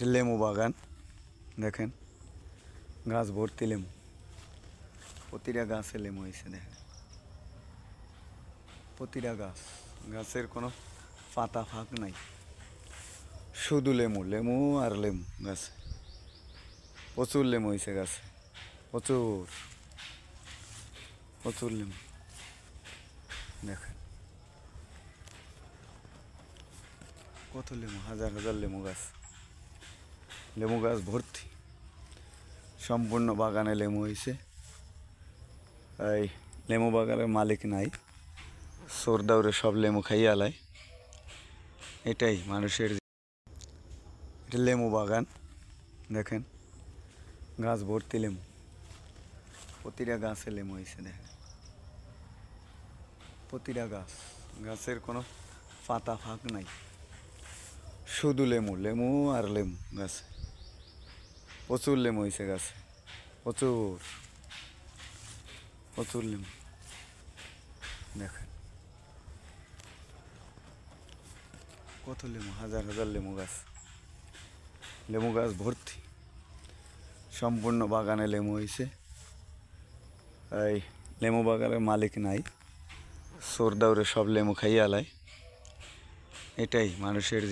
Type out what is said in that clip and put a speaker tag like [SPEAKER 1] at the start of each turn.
[SPEAKER 1] এটা লেমু বাগান দেখেন, গাছ ভর্তি লেমু, প্রতিটা গাছে লেমু হয়েছে দেখেন, প্রতিটা গাছের কোনো পাতা ফাঁক নাই, শুধু লেমু লেমু আর লেমু গাছে, প্রচুর লেমু হয়েছে গাছে, প্রচুর প্রচুর লেমু দেখেন, কত লেমু, হাজার হাজার লেমু গাছ ভর্তি, সম্পূর্ণ বাগানে লেমু হয়েছে। এই লেমু বাগানের মালিক নাই, চোর দাউরে সব লেমু খাইয়ে আলায়, এটাই মানুষের। এটা লেমু বাগান দেখেন, গাছ ভর্তি লেমু, প্রতিটা গাছে লেমু হয়েছে দেখেন, প্রতিটা গাছের কোনো পাতা ফাঁক নাই, শুধু লেমু লেমু আর লেমু গাছে, প্রচুর লেমু হয়েছে গাছে, প্রচুর প্রচুর লেমু দেখেন, কত লেমু, হাজার হাজার লেমু গাছ ভর্তি, সম্পূর্ণ বাগানে লেমু হয়েছে। এই লেমু বাগানের মালিক নাই, চোর দাউরে সব লেমু খাইয়ে আলায়, এটাই মানুষের।